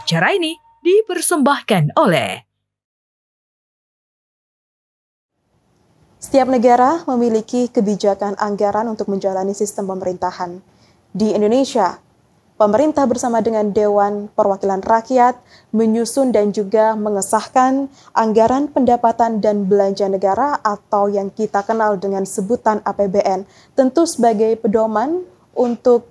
Acara ini dipersembahkan oleh setiap negara memiliki kebijakan anggaran untuk menjalani sistem pemerintahan. Di Indonesia, pemerintah bersama dengan Dewan Perwakilan Rakyat menyusun dan juga mengesahkan anggaran pendapatan dan belanja negara atau yang kita kenal dengan sebutan APBN, tentu sebagai pedoman untuk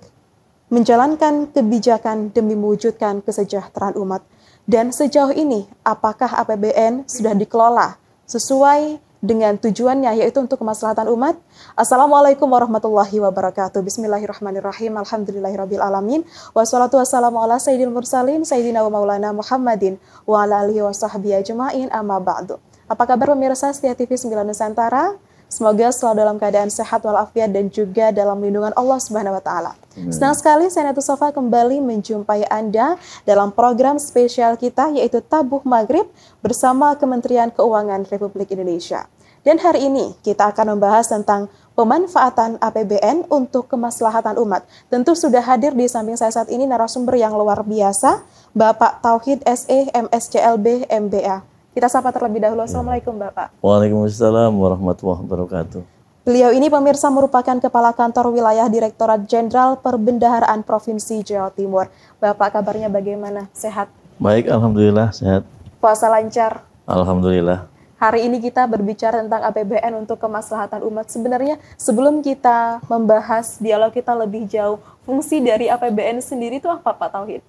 menjalankan kebijakan demi mewujudkan kesejahteraan umat. Dan sejauh ini, apakah APBN sudah dikelola sesuai dengan tujuannya, yaitu untuk kemaslahatan umat? Assalamualaikum warahmatullahi wabarakatuh. Bismillahirrahmanirrahim. Alhamdulillahirrabbilalamin. Wassalatu wassalamu ala sayyidil mursalin, sayyidina wa maulana Muhammadin, wa ala alihi wa sahbihi ajma'in, amma ba'du. Apa kabar pemirsa setia TV 9 Nusantara? Semoga selalu dalam keadaan sehat walafiat dan juga dalam lindungan Allah Subhanahu wa taala. Senang sekali saya Natu Sofa kembali menjumpai Anda dalam program spesial kita, yaitu Tabuh Maghrib bersama Kementerian Keuangan Republik Indonesia. Dan hari ini kita akan membahas tentang pemanfaatan APBN untuk kemaslahatan umat. Tentu sudah hadir di samping saya saat ini narasumber yang luar biasa, Bapak Tauhid SE MSCLB MBA. Kita sapa terlebih dahulu. Assalamualaikum Bapak. Waalaikumsalam warahmatullahi wabarakatuh. Beliau ini pemirsa merupakan Kepala Kantor Wilayah Direktorat Jenderal Perbendaharaan Provinsi Jawa Timur. Bapak, kabarnya bagaimana? Sehat? Baik, alhamdulillah sehat. Puasa lancar? Alhamdulillah. Hari ini kita berbicara tentang APBN untuk kemaslahatan umat. Sebenarnya sebelum kita membahas dialog kita lebih jauh, fungsi dari APBN sendiri itu apa Pak Tauhid?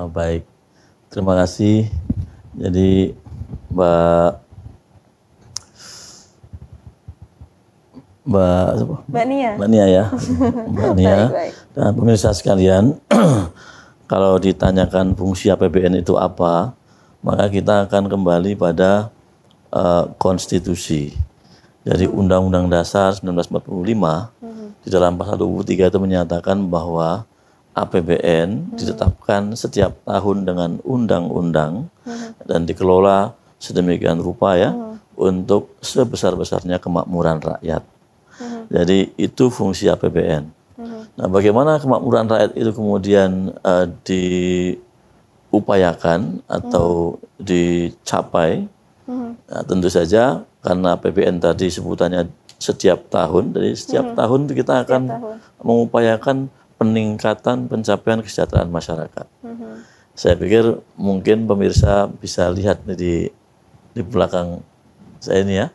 Baik, terima kasih. Jadi Mbak Nia ya, Mbak Nia baik. Dan pemirsa sekalian, kalau ditanyakan fungsi APBN itu apa, maka kita akan kembali pada konstitusi. Jadi Undang-Undang Dasar 1945 di dalam pasal 23 itu menyatakan bahwa APBN ditetapkan setiap tahun dengan undang-undang dan dikelola sedemikian rupa ya untuk sebesar-besarnya kemakmuran rakyat. Jadi itu fungsi APBN. Nah, bagaimana kemakmuran rakyat itu kemudian diupayakan atau dicapai? Nah, tentu saja karena APBN tadi sebutannya setiap tahun, jadi setiap tahun kita akan mengupayakan peningkatan pencapaian kesejahteraan masyarakat. Saya pikir mungkin pemirsa bisa lihat di belakang saya ini ya,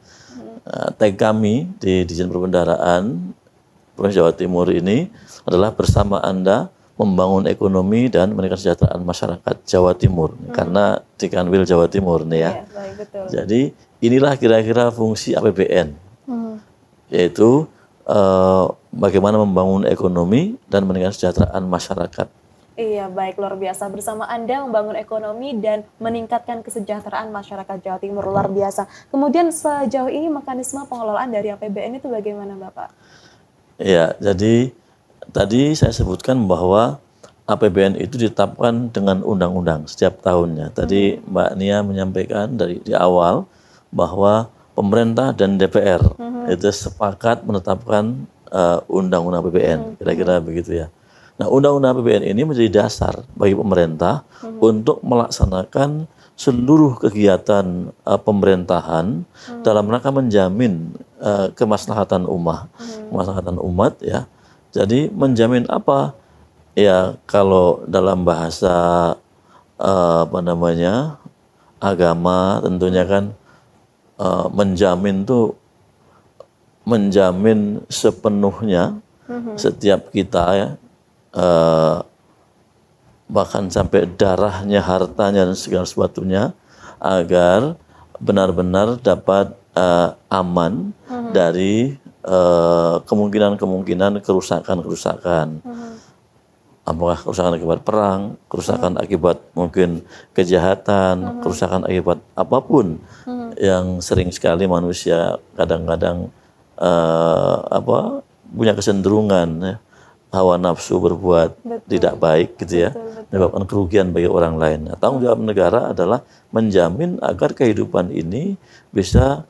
tag kami di Dijen Perbendaharaan Provinsi Jawa Timur ini adalah bersama Anda membangun ekonomi dan meningkatkan kesejahteraan masyarakat Jawa Timur, karena di Kanwil Jawa Timur nih ya. Baik, betul. Jadi inilah kira-kira fungsi APBN, yaitu bagaimana membangun ekonomi dan meningkatkan kesejahteraan masyarakat. Iya, baik, luar biasa. Bersama Anda membangun ekonomi dan meningkatkan kesejahteraan masyarakat Jawa Timur, luar biasa. Kemudian sejauh ini mekanisme pengelolaan dari APBN itu bagaimana, Bapak? Iya, jadi tadi saya sebutkan bahwa APBN itu ditetapkan dengan undang-undang setiap tahunnya. Tadi Mbak Nia menyampaikan di awal bahwa pemerintah dan DPR itu sepakat menetapkan undang-undang APBN, kira-kira begitu ya. Nah, undang-undang APBN ini menjadi dasar bagi pemerintah untuk melaksanakan seluruh kegiatan pemerintahan dalam rangka menjamin kemaslahatan umat ya. Jadi menjamin apa? Ya, kalau dalam bahasa agama tentunya kan menjamin sepenuhnya setiap kita ya, bahkan sampai darahnya, hartanya dan segala sesuatunya, agar benar-benar dapat aman dari kemungkinan kerusakan. Apakah kerusakan akibat perang, kerusakan akibat mungkin kejahatan, kerusakan akibat apapun yang sering sekali manusia kadang-kadang punya kecenderungan ya, hawa nafsu berbuat tidak baik gitu ya, menyebabkan kerugian bagi orang lain. Nah, tanggung jawab negara adalah menjamin agar kehidupan ini bisa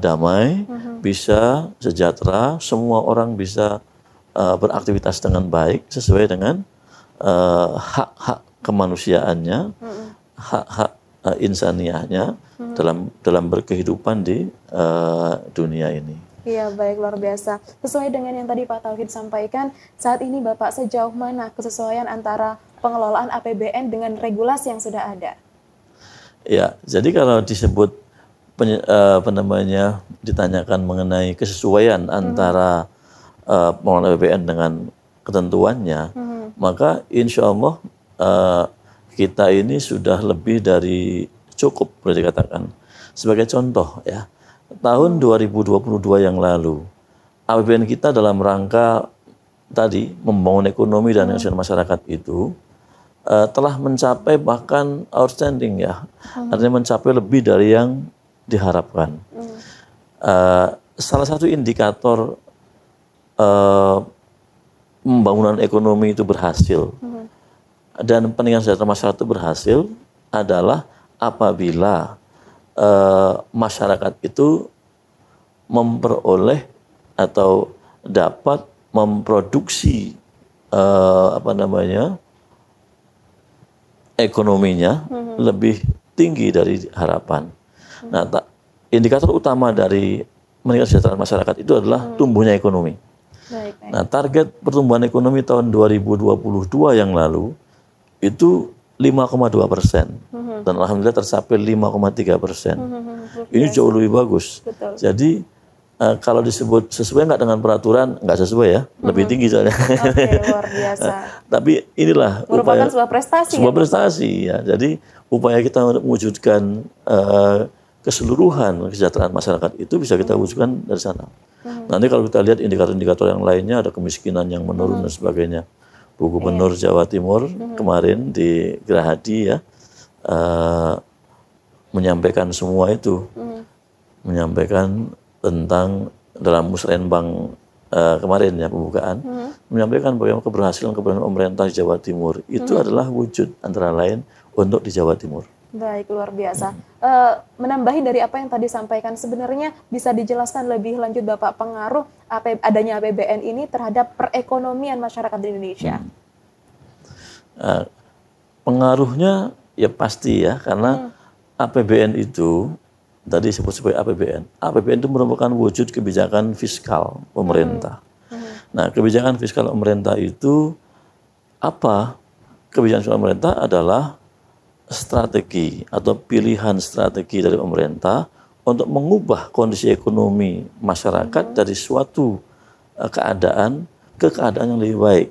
damai, bisa sejahtera, semua orang bisa beraktivitas dengan baik sesuai dengan hak-hak kemanusiaannya, hak-hak insaniahnya dalam berkehidupan di dunia ini. Iya, baik, luar biasa. Sesuai dengan yang tadi Pak Tauhid sampaikan, saat ini Bapak sejauh mana kesesuaian antara pengelolaan APBN dengan regulasi yang sudah ada? Ya, jadi kalau disebut ditanyakan mengenai kesesuaian antara pengelolaan APBN dengan ketentuannya, maka insya Allah kita ini sudah lebih dari cukup, boleh dikatakan. Sebagai contoh ya, tahun 2022 yang lalu, APBN kita dalam rangka tadi membangun ekonomi dan kesejahteraan masyarakat itu telah mencapai bahkan outstanding ya, artinya mencapai lebih dari yang diharapkan. Salah satu indikator pembangunan ekonomi itu berhasil dan peningkatan kesejahteraan masyarakat itu berhasil adalah apabila masyarakat itu memperoleh atau dapat memproduksi ekonominya lebih tinggi dari harapan. Nah, indikator utama dari meningkatkan kesejahteraan masyarakat itu adalah tumbuhnya ekonomi. Baik. Nah, target pertumbuhan ekonomi tahun 2022 yang lalu itu 5,2%. Dan alhamdulillah tercapai 5,3%. Ini jauh lebih bagus. Betul. Jadi kalau disebut sesuai nggak dengan peraturan, nggak sesuai ya, lebih tinggi soalnya. Oke, luar biasa. Tapi inilah Merupakan upaya, sebuah prestasi. sebuah prestasi ya. Jadi upaya kita untuk mewujudkan keseluruhan kesejahteraan masyarakat itu bisa kita wujudkan dari sana. Nanti kalau kita lihat indikator-indikator yang lainnya, ada kemiskinan yang menurun dan sebagainya. Bu Gubernur Jawa Timur kemarin di Gerahadi ya menyampaikan semua itu, menyampaikan tentang dalam musrenbang kemarin ya pembukaan, menyampaikan bagaimana keberhasilan pemerintah di Jawa Timur itu adalah wujud antara lain untuk di Jawa Timur. Baik, luar biasa. Menambahi dari apa yang tadi sampaikan, sebenarnya bisa dijelaskan lebih lanjut Bapak pengaruh adanya APBN ini terhadap perekonomian masyarakat di Indonesia? Pengaruhnya ya pasti ya, karena APBN itu tadi disebut sebagai APBN. APBN itu merupakan wujud kebijakan fiskal pemerintah. Nah, kebijakan fiskal pemerintah itu apa? Kebijakan fiskal pemerintah adalah strategi atau pilihan strategi dari pemerintah untuk mengubah kondisi ekonomi masyarakat dari suatu keadaan ke keadaan yang lebih baik.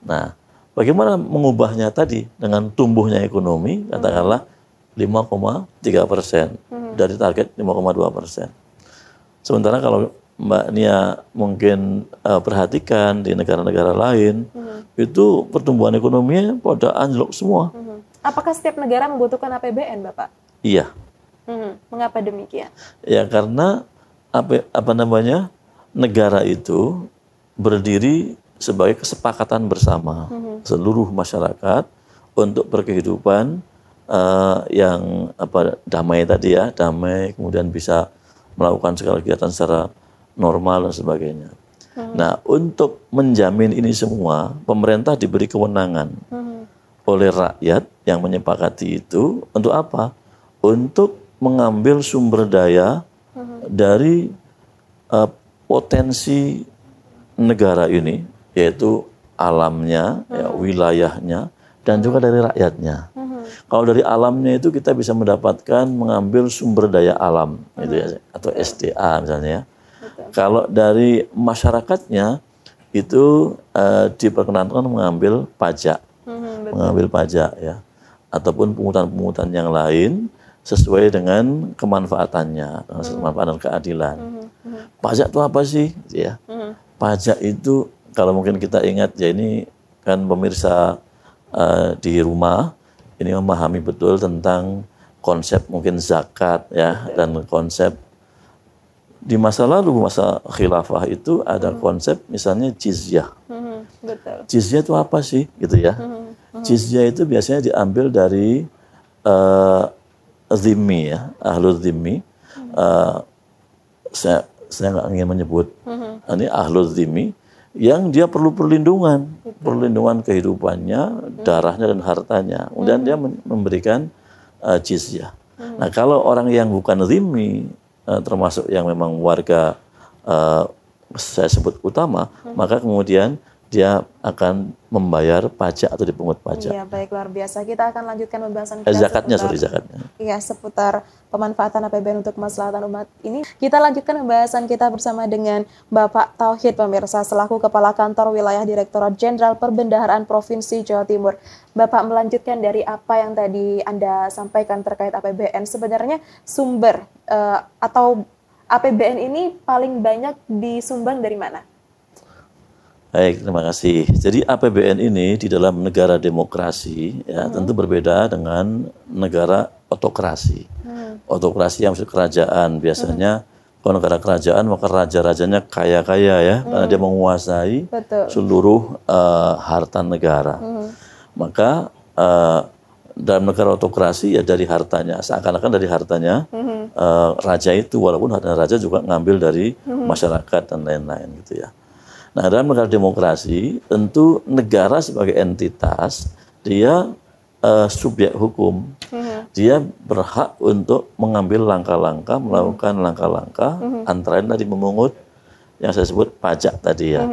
Nah, bagaimana mengubahnya tadi dengan tumbuhnya ekonomi, katakanlah 5,3% dari target 5,2%. Sementara kalau Mbak Nia mungkin perhatikan di negara-negara lain, itu pertumbuhan ekonominya pada anjlok semua. Apakah setiap negara membutuhkan APBN, Bapak? Iya. Mengapa demikian? Ya karena negara itu berdiri sebagai kesepakatan bersama seluruh masyarakat untuk berkehidupan yang damai tadi ya, damai, kemudian bisa melakukan segala kegiatan secara normal dan sebagainya. Nah, untuk menjamin ini semua, pemerintah diberi kewenangan oleh rakyat yang menyepakati itu untuk apa? Untuk mengambil sumber daya dari potensi negara ini, yaitu alamnya, ya, wilayahnya, dan juga dari rakyatnya. Kalau dari alamnya itu kita bisa mendapatkan mengambil sumber daya alam, gitu ya, atau SDA misalnya ya. Kalau dari masyarakatnya itu diperkenankan mengambil pajak. Mengambil pajak ya, ataupun pungutan-pungutan yang lain sesuai dengan kemanfaatannya, kemanfaatan dan keadilan. Pajak itu apa sih? Ya, pajak itu kalau mungkin kita ingat ya, ini kan pemirsa di rumah ini memahami betul tentang konsep mungkin zakat ya, dan konsep di masa lalu, masa khilafah itu ada konsep misalnya jizyah. Betul. Jizyah itu apa sih gitu ya? Jizyah itu biasanya diambil dari zimmi ya, ahlul zimmi. Saya nggak ingin menyebut ini ahlul zimmi. yang dia perlu perlindungan kehidupannya, darahnya dan hartanya. Kemudian dia memberikan jizyah. Nah, kalau orang yang bukan dhimmi, termasuk yang memang warga saya sebut utama, maka kemudian dia akan membayar pajak atau dipungut pajak. Iya, baik, luar biasa. Kita akan lanjutkan pembahasan kita zakatnya. Iya, seputar pemanfaatan APBN untuk kemaslahatan umat ini. Kita lanjutkan pembahasan kita bersama dengan Bapak Tauhid, pemirsa, selaku Kepala Kantor Wilayah Direktorat Jenderal Perbendaharaan Provinsi Jawa Timur. Bapak, melanjutkan dari apa yang tadi Anda sampaikan terkait APBN, sebenarnya sumber atau APBN ini paling banyak disumbang dari mana? Baik, terima kasih. Jadi APBN ini di dalam negara demokrasi ya tentu berbeda dengan negara otokrasi. Otokrasi yang maksud kerajaan, biasanya kalau negara kerajaan maka raja-rajanya kaya-kaya ya, karena dia menguasai seluruh harta negara. Maka dalam negara otokrasi ya dari hartanya, seakan-akan dari hartanya raja itu, walaupun harta raja juga ngambil dari masyarakat dan lain-lain gitu ya. Nah, dalam negara demokrasi, tentu negara sebagai entitas, dia subjek hukum. Dia berhak untuk mengambil langkah-langkah, melakukan langkah-langkah, antara lain tadi memungut yang saya sebut pajak tadi ya.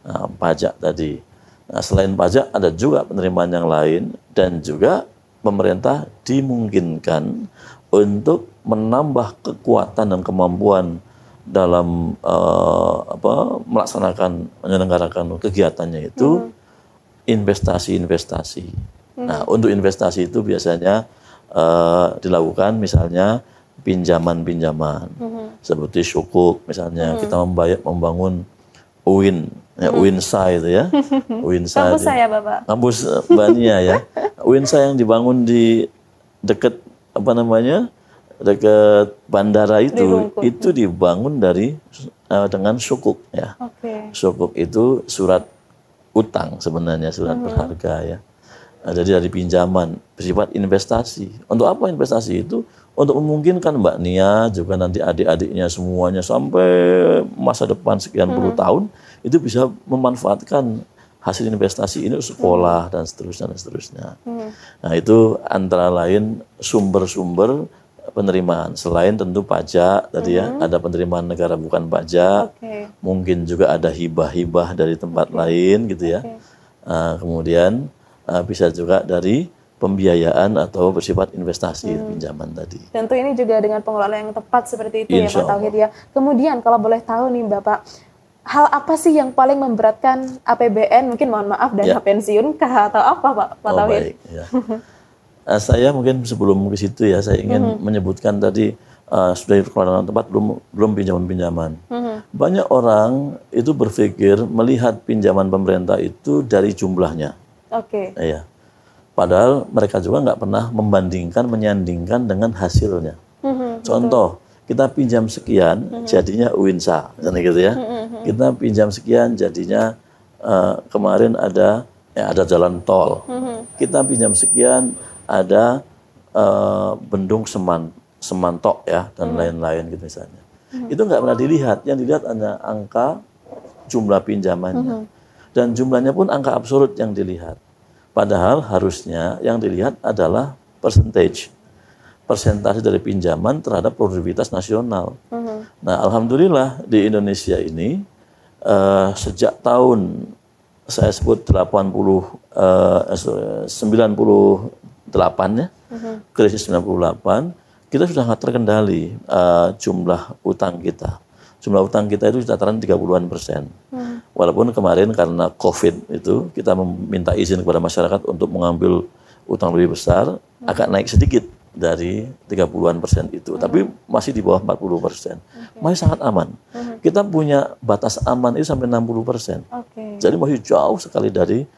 Nah, pajak tadi. Nah, selain pajak ada juga penerimaan yang lain, dan juga pemerintah dimungkinkan untuk menambah kekuatan dan kemampuan dalam menyelenggarakan kegiatannya itu investasi. Nah, untuk investasi itu biasanya dilakukan misalnya pinjaman seperti sukuk, misalnya kita membangun UIN, UINSA itu ya, UINSA. Kampus saya, Bapak. Kampus Bania ya, UINSA yang dibangun di dekat dekat bandara itu dibangun dengan sukuk ya. Sukuk itu surat utang sebenarnya, surat berharga ya. Jadi dari pinjaman bersifat investasi. Untuk apa investasi itu? Untuk memungkinkan Mbak Nia juga nanti adik-adiknya semuanya sampai masa depan sekian puluh tahun itu bisa memanfaatkan hasil investasi ini sekolah dan seterusnya. Nah, itu antara lain sumber-sumber penerimaan. Selain tentu pajak tadi ya, ada penerimaan negara bukan pajak, mungkin juga ada hibah-hibah dari tempat lain gitu ya. Kemudian bisa juga dari pembiayaan atau bersifat investasi pinjaman tadi. Tentu ini juga dengan pengelolaan yang tepat seperti itu ya Pak Tauhid ya. Kemudian kalau boleh tahu nih Bapak, hal apa sih yang paling memberatkan APBN? Mungkin mohon maaf dana pensiun kah atau apa Pak Tauhid? Baik, ya. Saya mungkin sebelum ke situ ya, saya ingin menyebutkan tadi sudah di pengelolaan tempat belum pinjaman-pinjaman. Banyak orang itu berpikir melihat pinjaman pemerintah itu dari jumlahnya. Iya. Padahal mereka juga nggak pernah menyandingkan dengan hasilnya. Contoh, kita pinjam sekian, jadinya UINSA, gitu ya. Kita pinjam sekian, jadinya kemarin ada jalan tol. Kita pinjam sekian, ada bendung Semantok ya, dan lain-lain gitu misalnya. Itu nggak pernah dilihat. Yang dilihat hanya angka jumlah pinjamannya. Dan jumlahnya pun angka absolut yang dilihat. Padahal harusnya yang dilihat adalah persentase dari pinjaman terhadap produktivitas nasional. Nah, alhamdulillah di Indonesia ini sejak tahun saya sebut 98 ya, krisis 98, kita sudah sangat terkendali jumlah utang kita. Jumlah utang kita itu dataran 30-an%. Walaupun kemarin karena COVID itu kita meminta izin kepada masyarakat untuk mengambil utang lebih besar, agak naik sedikit dari 30-an% itu. Tapi masih di bawah 40%. Masih sangat aman. Kita punya batas aman itu sampai 60%. Jadi masih jauh sekali dari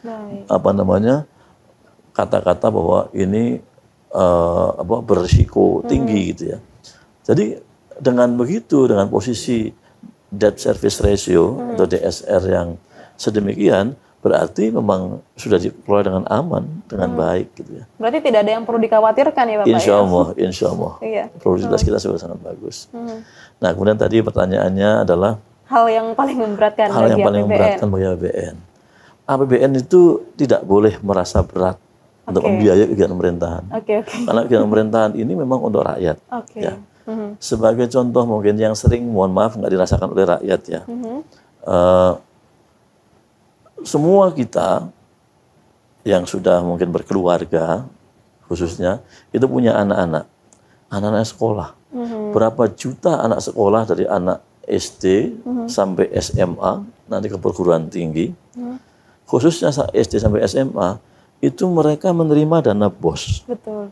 kata-kata bahwa ini berisiko tinggi gitu ya. Jadi dengan begitu, dengan posisi debt service ratio atau DSR yang sedemikian, berarti memang sudah dikelola dengan aman, dengan baik gitu ya. Berarti tidak ada yang perlu dikhawatirkan ya Bapak? Insya Allah. Produktivitas kita sudah sangat bagus. Nah, kemudian tadi pertanyaannya adalah hal yang paling memberatkan Hal yang bagi paling APBN. memberatkan bagi APBN. APBN itu tidak boleh merasa berat untuk membiayai kegiatan pemerintahan. Karena kegiatan pemerintahan ini memang untuk rakyat. Ya. Sebagai contoh mungkin yang sering, mohon maaf, nggak dirasakan oleh rakyat ya. Semua kita yang sudah mungkin berkeluarga, khususnya, itu punya anak-anak. Anak-anak sekolah. Berapa juta anak sekolah dari anak SD sampai SMA, nanti ke perguruan tinggi, khususnya SD sampai SMA, itu mereka menerima dana BOS. Betul.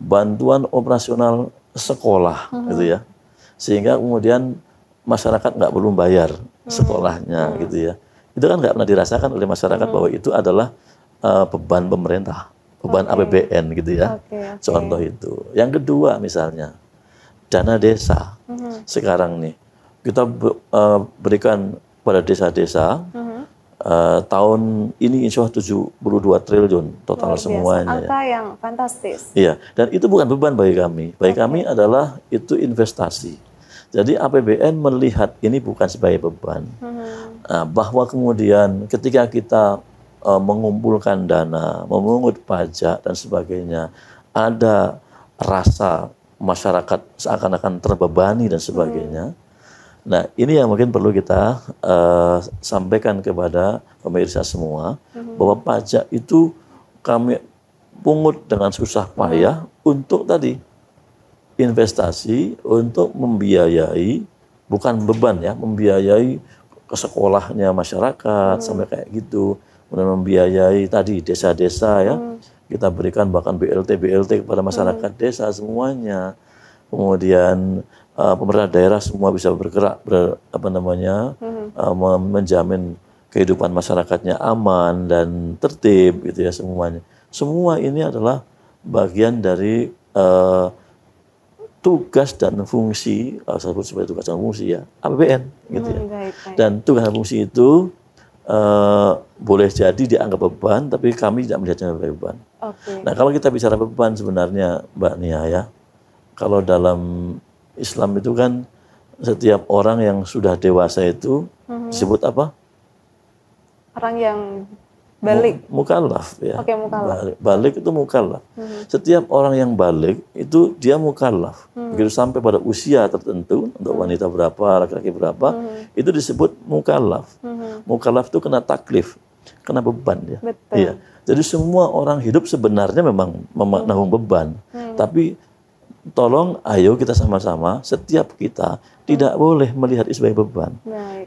Bantuan operasional sekolah, gitu ya. Sehingga kemudian masyarakat nggak perlu bayar sekolahnya, gitu ya. Itu kan nggak pernah dirasakan oleh masyarakat bahwa itu adalah beban pemerintah, beban APBN, gitu ya. Contoh itu. Yang kedua misalnya, dana desa. Sekarang nih, kita berikan pada desa-desa, tahun ini insya Allah 72 triliun total semuanya. Angka yang fantastis. Iya, dan itu bukan beban bagi kami. Bagi kami adalah itu investasi. Jadi APBN melihat ini bukan sebagai beban. Bahwa kemudian ketika kita mengumpulkan dana, memungut pajak dan sebagainya, ada rasa masyarakat seakan-akan terbebani dan sebagainya. Nah, ini yang mungkin perlu kita sampaikan kepada pemirsa semua, bahwa pajak itu kami pungut dengan susah payah untuk tadi investasi, untuk membiayai, bukan beban ya, membiayai ke sekolahnya masyarakat sampai kayak gitu, kemudian membiayai tadi desa-desa ya, kita berikan bahkan BLT kepada masyarakat desa semuanya. Kemudian pemerintah daerah semua bisa bergerak menjamin kehidupan masyarakatnya aman dan tertib gitu ya semuanya. Semua ini adalah bagian dari tugas dan fungsi, sebut sebagai tugas dan fungsi ya, APBN gitu ya. Dan tugas dan fungsi itu boleh jadi dianggap beban, tapi kami tidak melihatnya sebagai beban. Nah, kalau kita bicara beban sebenarnya Mbak Nia ya, kalau dalam Islam itu kan setiap orang yang sudah dewasa itu disebut apa? Orang yang balik. Mukallaf ya. Mukallaf. Balik itu mukallaf. Setiap orang yang balik itu dia mukallaf. Begitu sampai pada usia tertentu, untuk wanita berapa, laki-laki berapa, itu disebut mukallaf. Mukallaf itu kena taklif, kena beban ya. Iya. Jadi semua orang hidup sebenarnya memang menanggung beban. Tapi tolong ayo kita sama-sama, setiap kita tidak boleh melihat itu sebagai beban.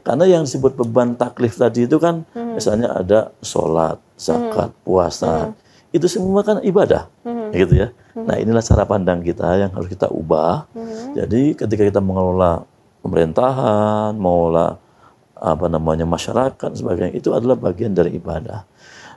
Karena yang disebut beban taklif tadi itu kan misalnya ada sholat, zakat, puasa. Itu semua kan ibadah. Gitu ya. Nah, inilah cara pandang kita yang harus kita ubah. Jadi ketika kita mengelola pemerintahan, mengelola masyarakat sebagainya, itu adalah bagian dari ibadah.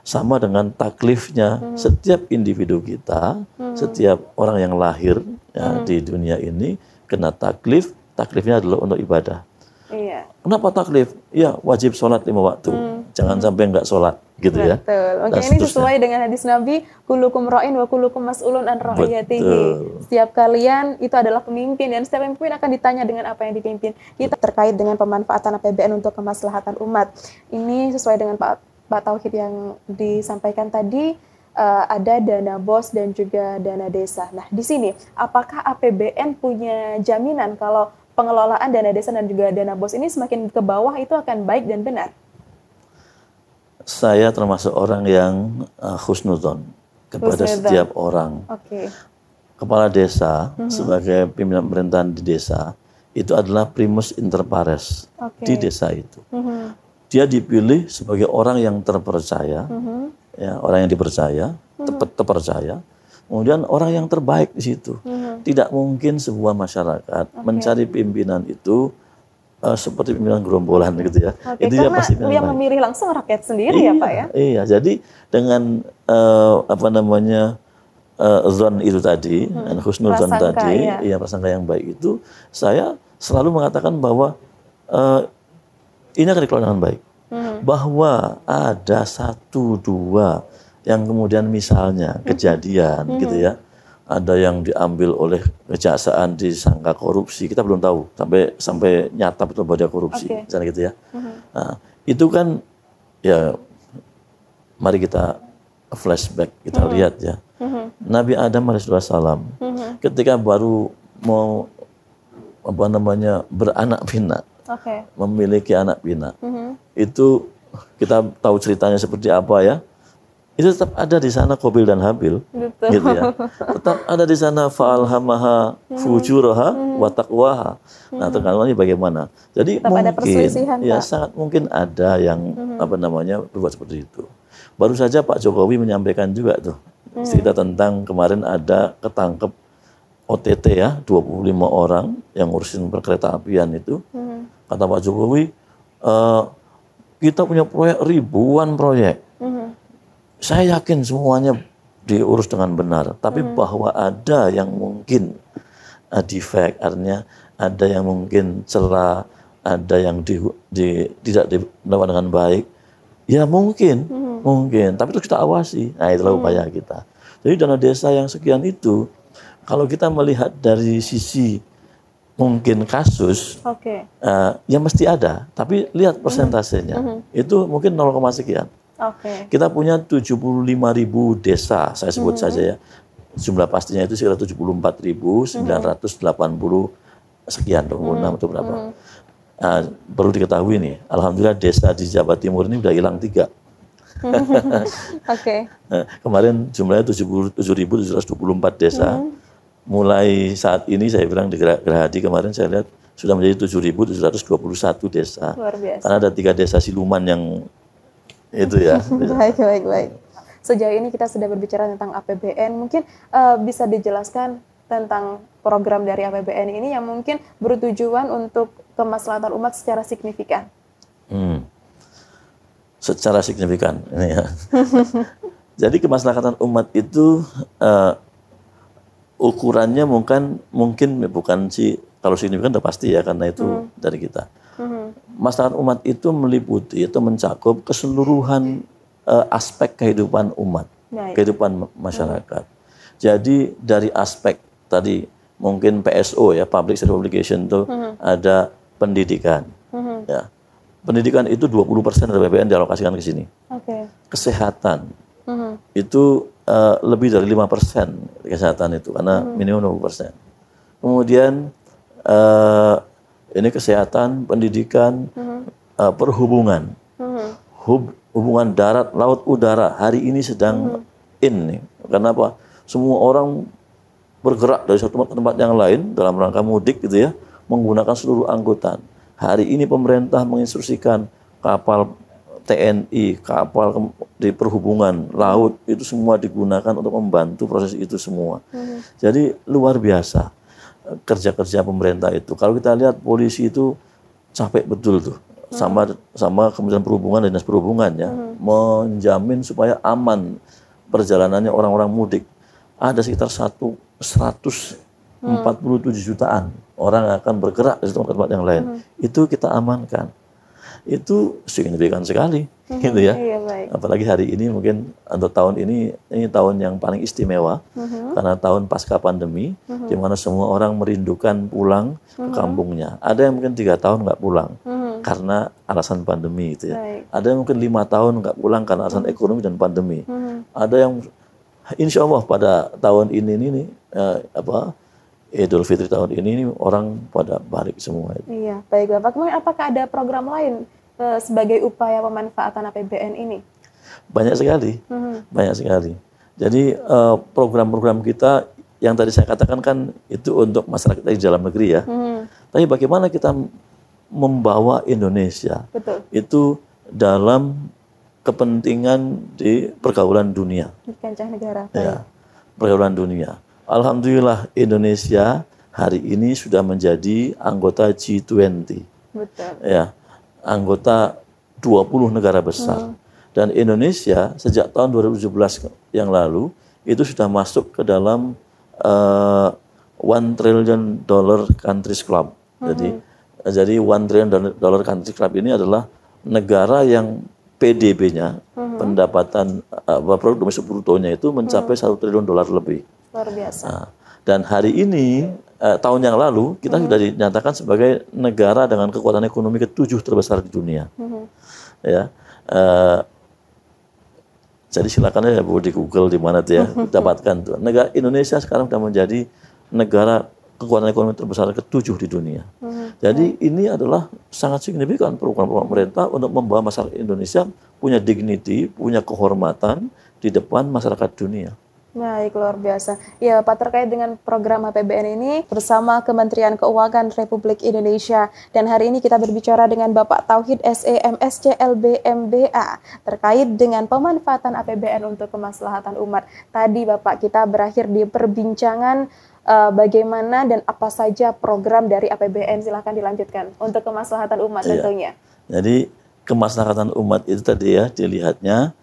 Sama dengan taklifnya setiap individu kita, setiap orang yang lahir ya, di dunia ini kena taklif. Taklifnya adalah untuk ibadah. Iya. Kenapa taklif? Ya wajib sholat 5 waktu. Jangan sampai enggak sholat, gitu ya. Oke, ini sesuai dengan hadis Nabi, kullukum ra'in wa kullukum mas'ulun an ra'iyatihi. Setiap kalian itu adalah pemimpin, dan setiap pemimpin akan ditanya dengan apa yang dipimpin. Kita terkait dengan pemanfaatan APBN untuk kemaslahatan umat. Ini sesuai dengan Pak Tauhid yang disampaikan tadi, ada dana BOS dan juga dana desa. Nah, di sini apakah APBN punya jaminan kalau pengelolaan dana desa dan juga dana BOS ini semakin ke bawah itu akan baik dan benar? Saya termasuk orang yang husnudzon kepada setiap orang. Kepala desa sebagai pimpinan pemerintahan di desa itu adalah primus inter pares di desa itu. Dia dipilih sebagai orang yang terpercaya, ya, orang yang dipercaya, terpercaya. Kemudian orang yang terbaik di situ. Tidak mungkin sebuah masyarakat mencari pimpinan itu seperti pimpinan gerombolan gitu ya. Itu dia pasti yang memilih langsung rakyat sendiri ya Pak ya. Iya, jadi dengan zon itu tadi, dan husnuzon tadi, ya prasangka yang baik itu, saya selalu mengatakan bahwa ini akan dikelola dengan baik. Bahwa ada 1, 2 yang kemudian misalnya kejadian gitu ya, ada yang diambil oleh kejaksaan disangka korupsi, kita belum tahu sampai nyata betul bahwa dia korupsi, misalnya gitu ya. Nah, itu kan ya, mari kita flashback, kita lihat ya. Nabi Adam alaihissalam ketika baru mau beranak pinak, memiliki anak pinak, itu kita tahu ceritanya seperti apa ya. Itu tetap ada di sana Qabil dan Habil, gitu ya. Tetap ada di sana fa'alhamaha fujuraha wa taqwaha. Nah, tergantung bagaimana. Jadi tetap mungkin ya sangat mungkin ada yang berbuat seperti itu. Baru saja Pak Jokowi menyampaikan juga tuh cerita tentang kemarin ada ketangkep OTT ya, 25 orang yang ngurusin perkereta apian itu. Kata Pak Jokowi, kita punya proyek ribuan proyek. Saya yakin semuanya diurus dengan benar, tapi bahwa ada yang mungkin defect, artinya ada yang mungkin celah, ada yang tidak dilakukan dengan baik, ya mungkin, tapi itu kita awasi. Nah, itulah upaya kita. Jadi dana desa yang sekian itu, kalau kita melihat dari sisi mungkin kasus, ya mesti ada, tapi lihat persentasenya, itu mungkin 0, sekian. Kita punya 75.000 desa, saya sebut saja ya. Jumlah pastinya itu sekitar 74.980 sekian, 26 atau berapa. Perlu diketahui nih, alhamdulillah desa di Jawa Timur ini udah hilang 3. Kemarin jumlahnya 77.724 desa. Mulai saat ini saya bilang di Gerahadi kemarin saya lihat sudah menjadi 7.721 desa. Luar biasa. Karena ada 3 desa siluman yang itu ya. Baik. Sejauh ini kita sudah berbicara tentang APBN, mungkin bisa dijelaskan tentang program dari APBN ini yang mungkin bertujuan untuk kemaslahatan umat secara signifikan. Secara signifikan ini ya. Jadi kemaslahatan umat itu ukurannya mungkin bukan sih, kalau signifikan udah pasti ya, karena itu dari kita. Maslahat umat itu meliputi atau mencakup keseluruhan aspek kehidupan umat, kehidupan masyarakat. Jadi dari aspek tadi mungkin PSO ya, Public Service Obligation itu ada pendidikan. Ya. Pendidikan itu 20% dari APBN dialokasikan ke sini. Kesehatan itu lebih dari 5% kesehatan itu, karena minimum 20%. Kemudian ini kesehatan, pendidikan, perhubungan, hubungan darat, laut, udara. Hari ini sedang nih. Kenapa? Semua orang bergerak dari satu tempat ke tempat yang lain dalam rangka mudik gitu ya, menggunakan seluruh angkutan. Hari ini pemerintah menginstruksikan kapal TNI, kapal di perhubungan, laut, itu semua digunakan untuk membantu proses itu semua. Jadi luar biasa kerja-kerja pemerintah itu. Kalau kita lihat polisi itu capek betul tuh, sama Kementerian Perhubungan dan Dinas Perhubungan ya, menjamin supaya aman perjalanannya orang-orang mudik. Ada sekitar 147 jutaan orang akan bergerak dari tempat-tempat yang lain. Itu kita amankan. Itu signifikan sekali, gitu ya. Apalagi hari ini mungkin untuk tahun ini tahun yang paling istimewa karena tahun pasca pandemi, di mana semua orang merindukan pulang ke kampungnya. Ada yang mungkin 3 tahun nggak pulang karena alasan pandemi, gitu ya. Ada yang mungkin 5 tahun nggak pulang karena alasan ekonomi dan pandemi. Ada yang insya Allah pada tahun ini Idul Fitri tahun ini orang pada balik semua. Iya, baik Bapak. Kemudian apakah ada program lain sebagai upaya pemanfaatan APBN ini? Banyak sekali, banyak sekali. Jadi program-program kita yang tadi saya katakan kan itu untuk masyarakat di dalam negeri ya. Tapi bagaimana kita membawa Indonesia itu dalam kepentingan di pergaulan dunia. Di kancah negara. Ya, pergaulan dunia. Alhamdulillah Indonesia hari ini sudah menjadi anggota G20. Betul. Ya, anggota 20 negara besar. Dan Indonesia sejak tahun 2017 yang lalu itu sudah masuk ke dalam $1 trillion countries club. Jadi $1 trillion countries club ini adalah negara yang PDB-nya, pendapatan produk domestik brutonya itu mencapai $1 triliun lebih. Luar biasa. Nah, dan hari ini tahun yang lalu kita sudah dinyatakan sebagai negara dengan kekuatan ekonomi ke-7 terbesar di dunia. Ya, jadi silakan ya Bu di Google di mana tuh ya dapatkan tuh. Negara Indonesia sekarang sudah menjadi negara kekuatan ekonomi terbesar ke-7 di dunia. Jadi ini adalah sangat signifikan program pemerintah untuk membawa masyarakat Indonesia punya dignity, punya kehormatan di depan masyarakat dunia. Baik, luar biasa. Ya, Pak, terkait dengan program APBN ini bersama Kementerian Keuangan Republik Indonesia. Dan hari ini kita berbicara dengan Bapak Tauhid SEMSC LBMBA terkait dengan pemanfaatan APBN untuk kemaslahatan umat. Tadi Bapak kita berakhir di perbincangan bagaimana dan apa saja program dari APBN. Silahkan dilanjutkan untuk kemaslahatan umat tentunya. Jadi kemaslahatan umat itu tadi ya dilihatnya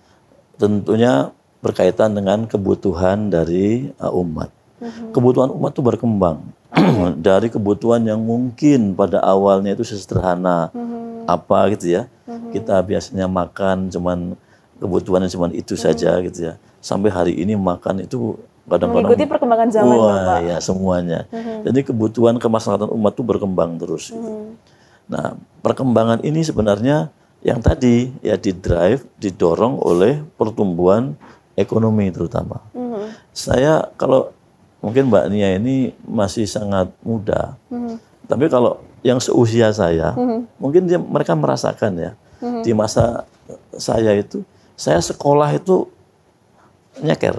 tentunya berkaitan dengan kebutuhan dari umat. Kebutuhan umat itu berkembang dari kebutuhan yang mungkin pada awalnya itu sederhana, apa gitu ya. Kita biasanya makan cuman kebutuhannya cuman itu saja gitu ya. Sampai hari ini makan itu kadang-kadang mengikuti perkembangan zaman, Bapak. Ya semuanya. Jadi kebutuhan kemaslahatan umat itu berkembang terus. Gitu. Nah, perkembangan ini sebenarnya yang tadi ya didorong oleh pertumbuhan ekonomi terutama. Saya kalau mungkin Mbak Nia ini masih sangat muda, tapi kalau yang seusia saya, mungkin mereka merasakan ya, di masa saya itu, saya sekolah itu nyeker,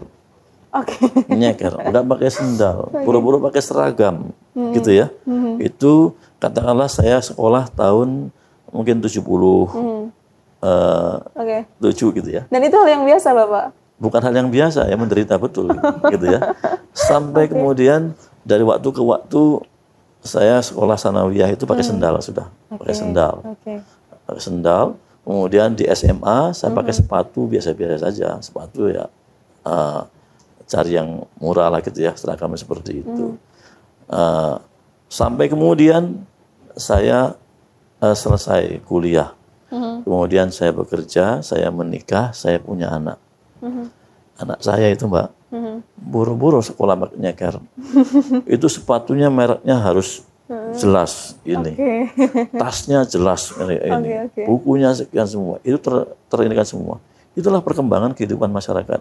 nyeker, udah pakai sendal, buru-buru pakai seragam, gitu ya. Itu katakanlah saya sekolah tahun mungkin 70, 7 gitu ya. Dan itu hal yang biasa, Bapak? Bukan hal yang biasa ya, menderita betul gitu ya. Sampai kemudian dari waktu ke waktu saya sekolah sanawiyah itu pakai sendal sudah, pakai sendal. Pakai sendal. Kemudian di SMA saya pakai sepatu biasa-biasa saja, sepatu ya cari yang murah lah gitu ya, seragamnya seperti itu. Sampai kemudian saya selesai kuliah. Kemudian saya bekerja, saya menikah, saya punya anak. Anak saya itu Mbak, buru-buru sekolah nyeker. Itu sepatunya mereknya harus jelas ini, tasnya jelas ini, bukunya sekian semua. Itu terinikan semua. Itulah perkembangan kehidupan masyarakat.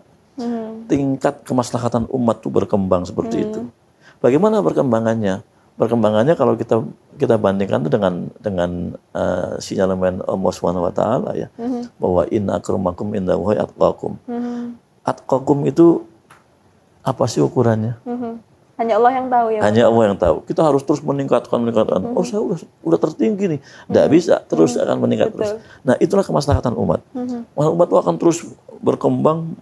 Tingkat kemaslahatan umat itu berkembang seperti itu. Bagaimana perkembangannya? Perkembangannya kalau kita bandingkan itu dengan sinyalemen Allah Subhanahu wa taala ya, bahwa inna akramakum indallahi atqakum. Atqakum itu apa sih ukurannya? Hanya Allah yang tahu ya. Hanya Allah yang tahu. Kita harus terus meningkatkan. Oh, saya udah tertinggi nih. Tidak bisa, terus akan meningkat terus. Nah, itulah kemaslahatan umat. Umat itu akan terus berkembang,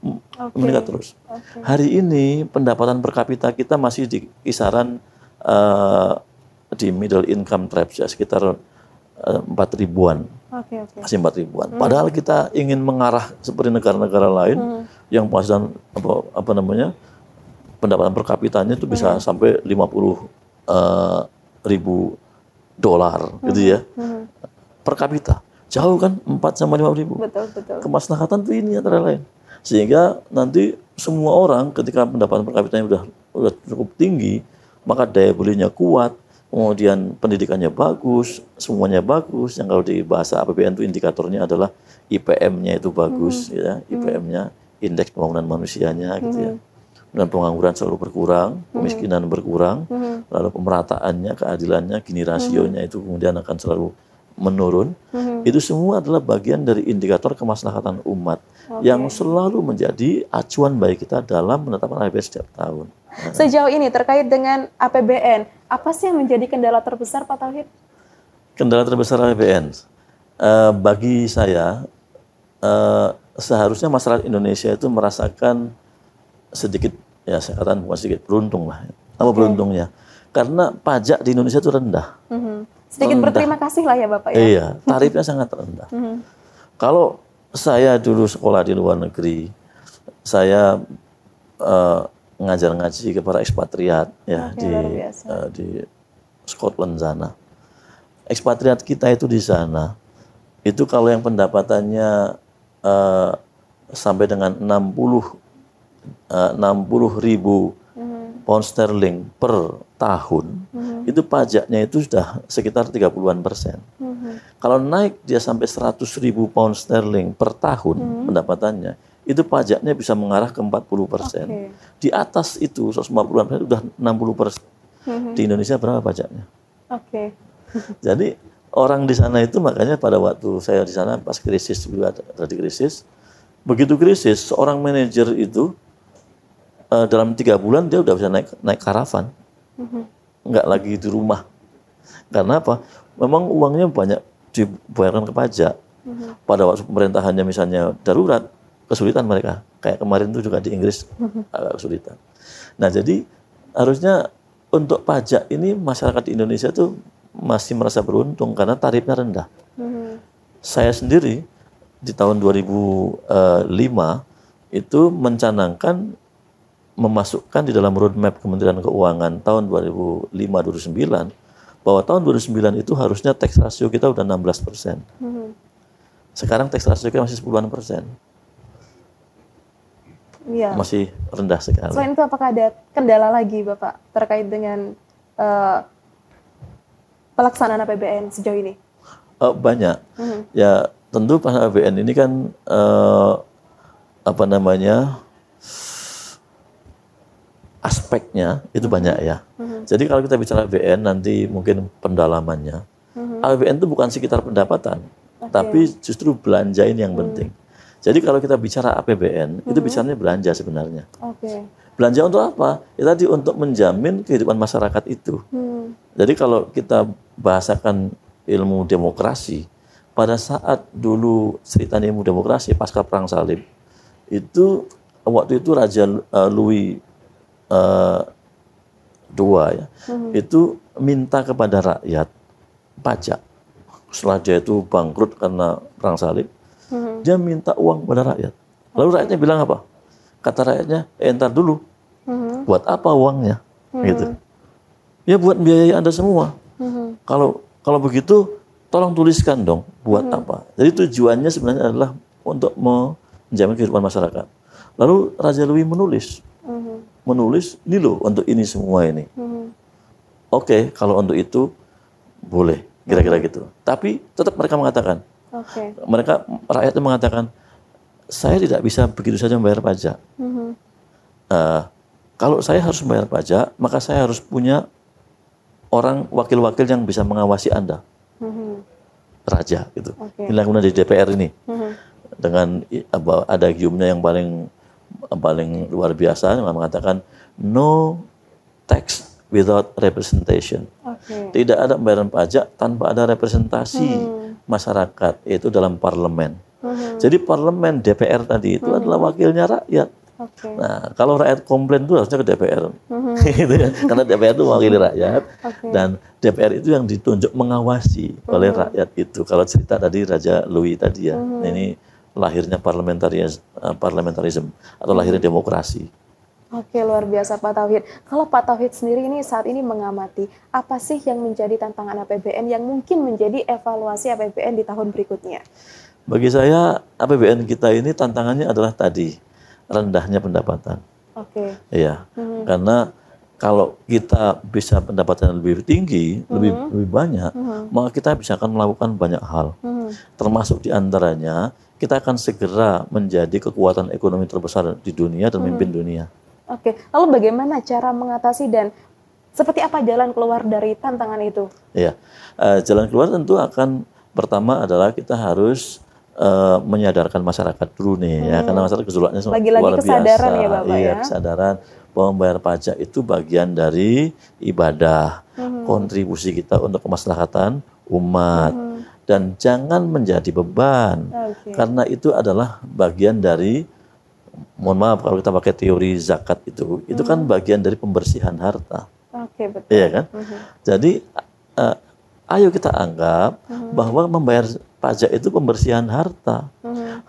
meningkat terus. Hari ini pendapatan per kapita kita masih di kisaran di middle income trap ya, sekitar 4.000-an. Masih 4.000-an. Padahal kita ingin mengarah seperti negara-negara lain yang penghasilan apa namanya pendapatan per kapitanya itu bisa sampai 50 ribu dolar gitu ya. Per kapita. Jauh kan 4 sama 5 ribu. Betul. Kemaslahatan itu ini antara lain. Sehingga nanti semua orang ketika pendapatan per kapitanya udah cukup tinggi, maka daya belinya kuat, kemudian pendidikannya bagus, semuanya bagus. Yang kalau di bahasa APBN itu indikatornya adalah IPM-nya itu bagus, ya, IPM-nya, indeks pembangunan manusianya, gitu ya. Dan pengangguran selalu berkurang, kemiskinan berkurang, lalu pemerataannya, keadilannya, Gini rasionya itu kemudian akan selalu menurun. Itu semua adalah bagian dari indikator kemaslahatan umat yang selalu menjadi acuan bagi kita dalam menetapkan APBN setiap tahun. Sejauh ini terkait dengan APBN, apa sih yang menjadi kendala terbesar Pak Tauhid? Kendala terbesar APBN, bagi saya seharusnya masyarakat Indonesia itu merasakan sedikit, ya saya katakan bukan sedikit, beruntung lah. Apa beruntungnya? Karena pajak di Indonesia itu rendah. Sedikit rendah. Berterima kasih lah ya Bapak ya. Iya, tarifnya sangat rendah. Kalau saya dulu sekolah di luar negeri, saya ngajar ngaji kepada ekspatriat ya di Scotland sana. Ekspatriat kita itu di sana, itu kalau yang pendapatannya sampai dengan 60 ribu pound sterling per tahun, itu pajaknya itu sudah sekitar 30-an%. Kalau naik dia sampai 100.000 pound sterling per tahun pendapatannya, itu pajaknya bisa mengarah ke 40%. Di atas itu 150-an% sudah 60%. Di Indonesia berapa pajaknya? Jadi orang di sana itu, makanya pada waktu saya di sana pas krisis juga tadi krisis, begitu krisis seorang manajer itu dalam 3 bulan dia udah bisa naik karavan, nggak lagi di rumah. Karena apa? Memang uangnya banyak dibayarkan ke pajak. Pada waktu pemerintahannya misalnya darurat, kesulitan mereka. Kayak kemarin itu juga di Inggris agak kesulitan. Nah jadi harusnya untuk pajak ini masyarakat di Indonesia tuh masih merasa beruntung karena tarifnya rendah. Saya sendiri di tahun 2005 itu mencanangkan memasukkan di dalam roadmap Kementerian Keuangan tahun 2005-2009 bahwa tahun 2009 itu harusnya tax ratio kita udah 16%. Sekarang tax ratio kita masih 10%. Iya. Masih rendah sekali. Selain itu apakah ada kendala lagi Bapak terkait dengan pelaksanaan APBN sejauh ini? Banyak. Ya tentu pelaksanaan APBN ini kan aspeknya itu banyak ya. Jadi kalau kita bicara APBN nanti mungkin pendalamannya, APBN itu bukan sekitar pendapatan, tapi justru belanja ini yang penting. Jadi kalau kita bicara APBN, itu bicaranya belanja sebenarnya. Belanja untuk apa? Ya tadi untuk menjamin kehidupan masyarakat itu. Jadi kalau kita bahasakan ilmu demokrasi, pada saat dulu cerita ilmu demokrasi pasca Perang Salib, itu waktu itu Raja Louis II ya, itu minta kepada rakyat pajak. Setelah dia itu bangkrut karena Perang Salib, dia minta uang kepada rakyat. Lalu rakyatnya bilang apa? Kata rakyatnya, entar dulu, buat apa uangnya? Gitu. Ya buat biaya Anda semua. Kalau begitu, tolong tuliskan dong, buat apa? Jadi tujuannya sebenarnya adalah untuk menjamin kehidupan masyarakat. Lalu Raja Louis menulis, ini loh untuk ini semua ini. Oke, kalau untuk itu boleh, kira-kira gitu. Tapi tetap mereka mengatakan, rakyat itu mengatakan, saya tidak bisa begitu saja membayar pajak. Kalau saya harus membayar pajak, maka saya harus punya orang wakil-wakil yang bisa mengawasi Anda, raja gitu. Inilah kemudian di DPR ini, dengan ada giumnya yang paling luar biasa, yang mengatakan no tax without representation. Tidak ada pembayaran pajak tanpa ada representasi masyarakat, yaitu dalam parlemen. Jadi parlemen DPR tadi itu adalah wakilnya rakyat. Nah, kalau rakyat komplain itu harusnya ke DPR, gitu ya. Karena DPR itu mewakili rakyat, dan DPR itu yang ditunjuk mengawasi oleh rakyat itu. Kalau cerita tadi Raja Louis tadi ya, ini lahirnya parlementarisme atau lahirnya demokrasi. Oke, luar biasa Pak Tauhid. Kalau Pak Tauhid sendiri ini saat ini mengamati, apa sih yang menjadi tantangan APBN yang mungkin menjadi evaluasi APBN di tahun berikutnya? Bagi saya APBN kita ini tantangannya adalah tadi, rendahnya pendapatan. Iya, karena kalau kita bisa pendapatan lebih tinggi, lebih banyak, maka kita bisa akan melakukan banyak hal. Termasuk diantaranya, kita akan segera menjadi kekuatan ekonomi terbesar di dunia dan memimpin dunia. Lalu bagaimana cara mengatasi dan seperti apa jalan keluar dari tantangan itu? Iya, jalan keluar tentu akan pertama adalah kita harus menyadarkan masyarakat dulu nih, ya, karena masyarakat gejolaknya luar biasa. Kesadaran ya Bapak ya. Kesadaran bahwa membayar pajak itu bagian dari ibadah, kontribusi kita untuk kemaslahatan umat, dan jangan menjadi beban, karena itu adalah bagian dari, mohon maaf kalau kita pakai teori zakat itu kan bagian dari pembersihan harta. Betul. Iya kan? Jadi ayo kita anggap bahwa membayar pajak itu pembersihan harta.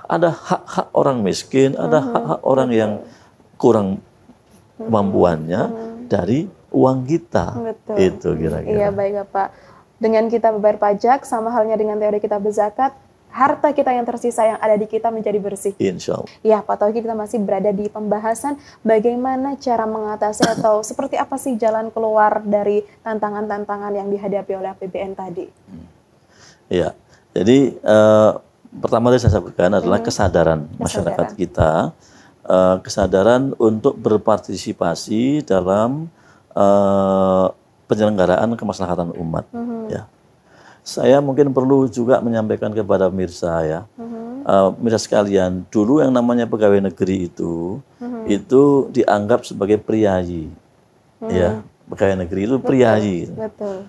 Ada hak-hak orang miskin, ada hak-hak orang yang kurang kemampuannya dari uang kita. Betul. Itu kira-kira. Iya, baik Pak. Dengan kita membayar pajak, sama halnya dengan teori kita berzakat, harta kita yang tersisa yang ada di kita menjadi bersih. Insya Allah. Ya, Pak Tauhid, kita masih berada di pembahasan bagaimana cara mengatasi atau seperti apa sih jalan keluar dari tantangan-tantangan yang dihadapi oleh APBN tadi. Ya, jadi pertama tadi saya sebutkan adalah kesadaran masyarakat kita, kesadaran untuk berpartisipasi dalam penyelenggaraan kemaslahatan umat. Ya. Saya mungkin perlu juga menyampaikan kepada Mirsa ya, Mirsa sekalian, dulu yang namanya pegawai negeri itu dianggap sebagai priayi, ya, pegawai negeri itu priayi. Betul.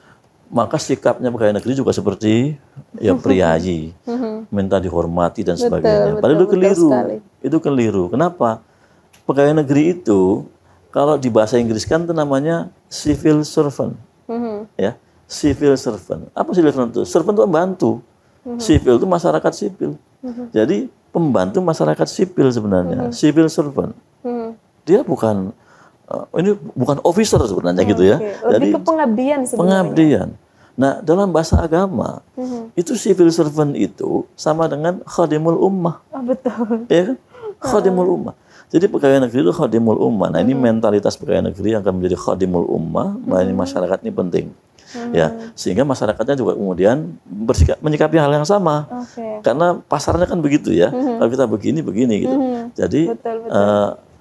Maka sikapnya pegawai negeri juga seperti ya priayi, minta dihormati dan sebagainya. Padahal itu keliru, itu keliru. Kenapa? Pegawai negeri itu kalau di bahasa Inggris kan itu namanya civil servant, ya. Civil servant. Apa civil servant itu? Servant itu pembantu. Civil itu masyarakat sipil. Jadi pembantu masyarakat sipil sebenarnya. Civil servant. Dia bukan ini bukan officer sebenarnya gitu ya. Lebih ke pengabdian sebenarnya. Pengabdian. Nah, dalam bahasa agama itu civil servant itu sama dengan khadimul ummah. Oh, betul. Ya kan? Khadimul ummah. Jadi pegawai negeri itu khadimul ummah. Nah, ini mentalitas pegawai negeri yang akan menjadi khadimul ummah, melayani masyarakat ini penting. Ya, sehingga masyarakatnya juga kemudian menyikapi hal yang sama. Karena pasarnya kan begitu ya. Kalau kita begini gitu. Jadi betul.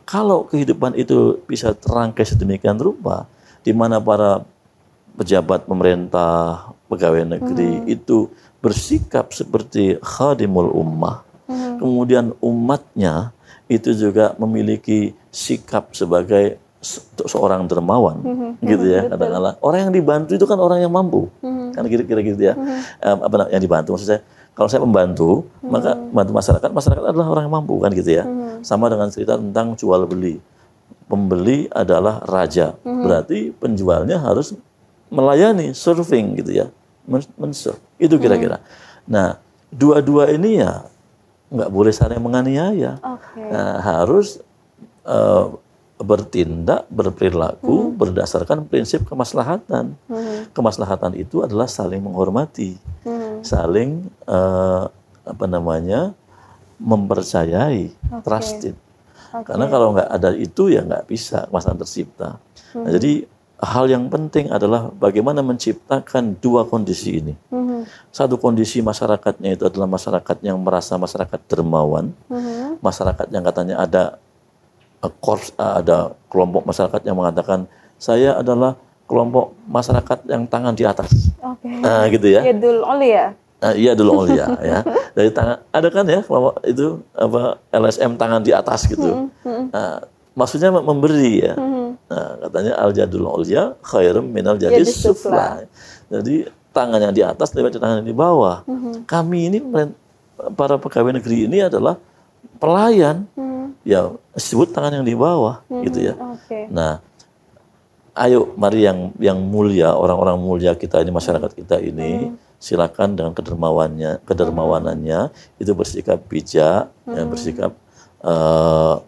Kalau kehidupan itu bisa terangkai sedemikian rupa, di mana para pejabat pemerintah, pegawai negeri itu bersikap seperti khadimul ummah, kemudian umatnya itu juga memiliki sikap sebagai seorang dermawan, gitu ya. Kadang-kadang orang yang dibantu itu kan orang yang mampu, kan kira-kira gitu ya. Apa yang dibantu? Maksud saya, kalau saya membantu, maka bantu masyarakat adalah orang yang mampu, kan gitu ya. Sama dengan cerita tentang jual beli. Pembeli adalah raja, berarti penjualnya harus melayani, serving gitu ya, men-serve. Itu kira-kira. Nah, dua-dua ini ya nggak boleh saling menganiaya. Nah, harus bertindak, berperilaku berdasarkan prinsip kemaslahatan. Kemaslahatan itu adalah saling menghormati, saling mempercayai, trusted. Karena kalau nggak ada itu ya nggak bisa kemaslahatan tercipta. Nah, jadi hal yang penting adalah bagaimana menciptakan dua kondisi ini. Satu kondisi masyarakatnya itu adalah masyarakat yang merasa masyarakat dermawan, masyarakat yang katanya ada ada kelompok masyarakat yang mengatakan saya adalah kelompok masyarakat yang tangan di atas, gitu ya. Yadul Ulia. Iya dulu ya. Dari tangan ada kan ya kelompok itu apa LSM tangan di atas gitu. Maksudnya memberi ya. Katanya al jadul ulya khairum minal jadis sufla. Jadi tangan yang di atas daripada tangan yang di bawah. Kami ini para pegawai negeri ini adalah pelayan. Ya sebut tangan yang di bawah gitu ya. Nah, ayo mari yang mulia, orang-orang mulia kita ini, masyarakat kita ini, silakan dengan kedermawanannya itu bersikap bijak, ya, bersikap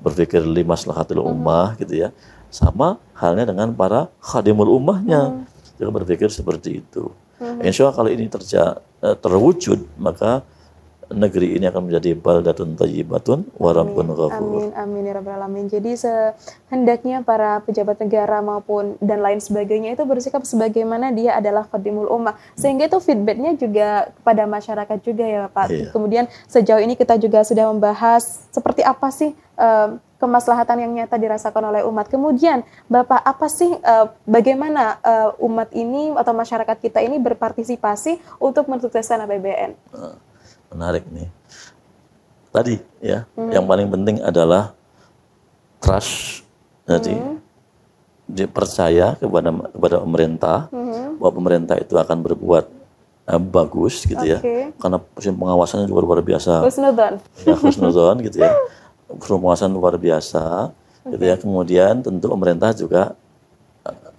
berpikir limaslahatil ummah gitu ya. Sama halnya dengan para khadimul ummahnya juga berpikir seperti itu. Insya Allah kalau ini terwujud, maka negeri ini akan menjadi baldatun thayyibatun wa rabbun ghafur. Amin ya rabbal alamin. Jadi sehendaknya para pejabat negara maupun dan lain sebagainya itu bersikap sebagaimana dia adalah khadimul ummah. Sehingga itu feedbacknya juga kepada masyarakat juga ya Pak. Kemudian sejauh ini kita juga sudah membahas seperti apa sih kemaslahatan yang nyata dirasakan oleh umat. Kemudian Bapak, apa sih bagaimana umat ini atau masyarakat kita ini berpartisipasi untuk mensukseskan APBN? Menarik nih. Tadi ya, yang paling penting adalah trust. Jadi dipercaya kepada pemerintah bahwa pemerintah itu akan berbuat bagus gitu ya. Karena pengawasannya juga luar biasa. Husnudon. Ya, husnudon gitu ya. Pengawasan luar biasa gitu ya. Kemudian tentu pemerintah juga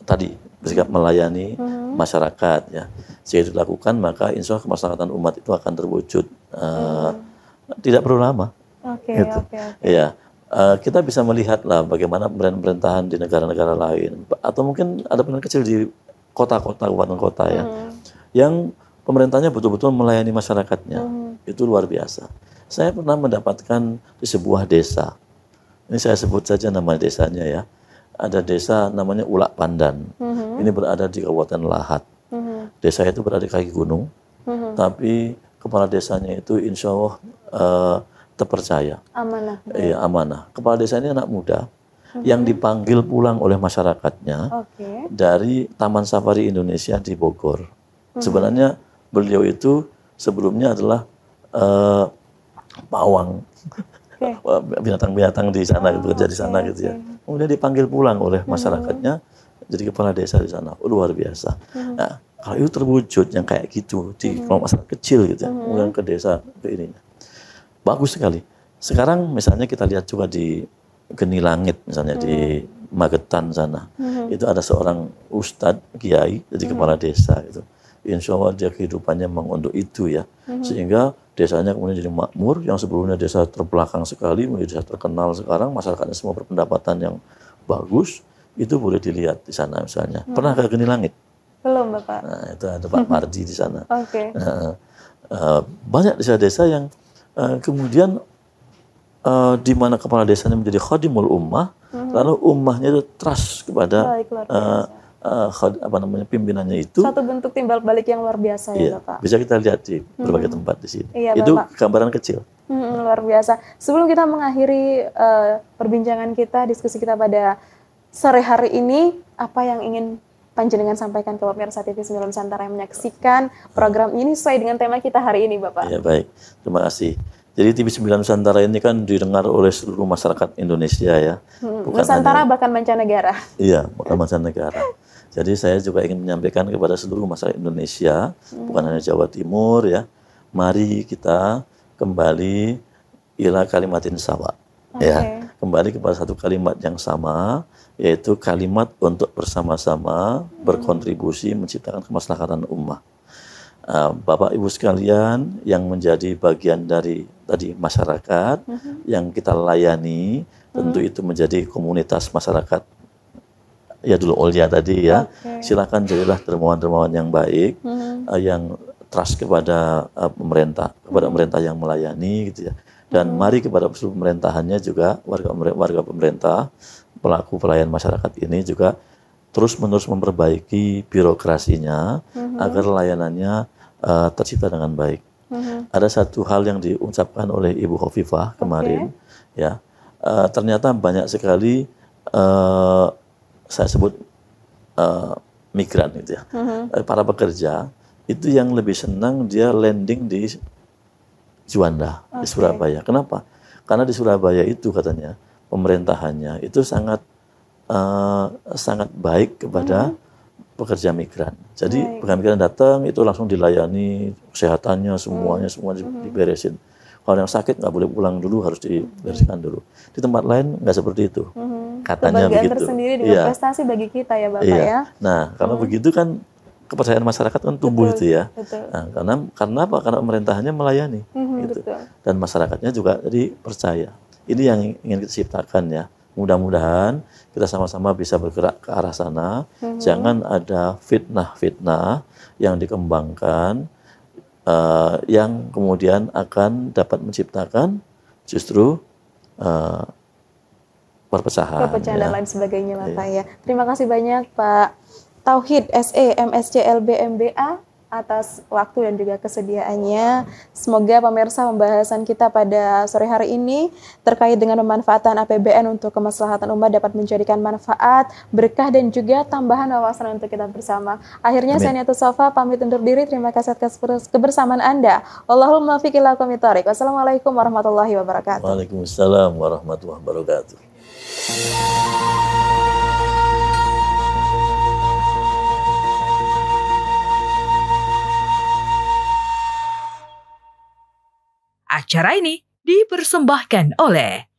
tadi bersikap melayani masyarakat ya. Jika dilakukan maka insya Allah kemaslahatan umat itu akan terwujud. Tidak perlu lama. Gitu. Ya, kita bisa melihat lah bagaimana pemerintahan di negara-negara lain atau mungkin ada pemerintahan kecil di kota-kota, kabupaten kota ya, yang pemerintahnya betul-betul melayani masyarakatnya. itu luar biasa. Saya pernah mendapatkan di sebuah desa, ini saya sebut saja nama desanya ya, ada desa namanya Ulak Pandan, ini berada di Kabupaten Lahat. Desa itu berada di kaki gunung, tapi kepala desanya itu insya Allah terpercaya. Amanah. Iya, amanah. Kepala desa ini anak muda yang dipanggil pulang oleh masyarakatnya dari Taman Safari Indonesia di Bogor. Sebenarnya beliau itu sebelumnya adalah pawang, binatang-binatang di sana, bekerja di sana gitu ya. Kemudian dipanggil pulang oleh masyarakatnya jadi kepala desa di sana. Luar biasa. Nah, kalau itu terwujud yang kayak gitu di kalau masyarakat kecil gitu ya, kemudian ke desa ke ininya. Bagus sekali. Sekarang misalnya kita lihat juga di Geni Langit misalnya di Magetan sana. Itu ada seorang ustadz kiai jadi kepala desa gitu. Insya Allah dia kehidupannya memang untuk itu ya. Sehingga desanya kemudian jadi makmur, yang sebelumnya desa terbelakang sekali menjadi desa terkenal sekarang, masyarakatnya semua berpendapatan yang bagus. Itu boleh dilihat di sana misalnya. Pernah ke Geni Langit? Belum, Bapak. Nah, itu ada Pak Mardi di sana. Banyak desa-desa yang kemudian di mana kepala desanya menjadi khadimul ummah, lalu ummahnya itu trust kepada pimpinannya itu. Satu bentuk timbal balik yang luar biasa ya, Bapak. Bisa kita lihat di berbagai tempat di sini. Iya, itu Bapak. gambaran kecil. Luar biasa. Sebelum kita mengakhiri perbincangan kita, diskusi kita pada sore hari ini, apa yang ingin Panjenengan sampaikan ke pemirsa TV 9 Nusantara yang menyaksikan program ini sesuai dengan tema kita hari ini, Bapak? Ya, baik. Terima kasih. Jadi TV 9 Nusantara ini kan didengar oleh seluruh masyarakat Indonesia ya. Nusantara bahkan mancanegara. Iya, bahkan mancanegara. Jadi saya juga ingin menyampaikan kepada seluruh masyarakat Indonesia, bukan hanya Jawa Timur ya. Mari kita kembali ila kalimatin sawa. Ya, kembali kepada satu kalimat yang sama, yaitu kalimat untuk bersama-sama berkontribusi menciptakan kemaslahatan ummah. Bapak Ibu sekalian yang menjadi bagian dari tadi masyarakat yang kita layani, tentu itu menjadi komunitas masyarakat ya dulu Olya tadi ya. Silakan jadilah dermawan-dermawan yang baik, yang trust kepada pemerintah, kepada pemerintah yang melayani gitu ya. Dan mari kepada seluruh pemerintahannya juga, warga pemerintah, pelaku pelayan masyarakat ini juga terus-menerus memperbaiki birokrasinya agar layanannya tercipta dengan baik. Ada satu hal yang diucapkan oleh Ibu Khofifah kemarin, ya ternyata banyak sekali saya sebut migran gitu ya, para pekerja itu yang lebih senang dia landing di Juanda, di Surabaya. Kenapa? Karena di Surabaya itu katanya pemerintahannya itu sangat baik kepada pekerja migran. Jadi pekerja migran datang itu langsung dilayani, kesehatannya semuanya diberesin. Kalau yang sakit nggak boleh pulang dulu, harus dibereskan dulu. Di tempat lain nggak seperti itu. Katanya kebahagiaan begitu. Tersendiri dengan prestasi bagi kita ya, Bapak ya. Nah, kalau begitu kan kepercayaan masyarakat kan tumbuh itu ya. Nah, karena apa? Karena pemerintahannya melayani gitu. Dan masyarakatnya juga jadi percaya. Ini yang ingin kita ciptakan ya. Mudah-mudahan kita sama-sama bisa bergerak ke arah sana. Jangan ada fitnah-fitnah yang dikembangkan yang kemudian akan dapat menciptakan justru perpecahan dan lain sebagainya, Bapak ya. Terima kasih banyak Pak Tauhid SE MSc LB MBA atas waktu dan juga kesediaannya. Semoga pemirsa pembahasan kita pada sore hari ini terkait dengan pemanfaatan APBN untuk kemaslahatan umat dapat menjadikan manfaat, berkah dan juga tambahan wawasan untuk kita bersama. Akhirnya saya Niatul Sofa pamit undur diri. Terima kasih atas kebersamaan Anda. Wallahul muwaffiq ila aqwamit thoriq. Wassalamualaikum warahmatullahi wabarakatuh. Waalaikumsalam warahmatullahi wabarakatuh. Acara ini dipersembahkan oleh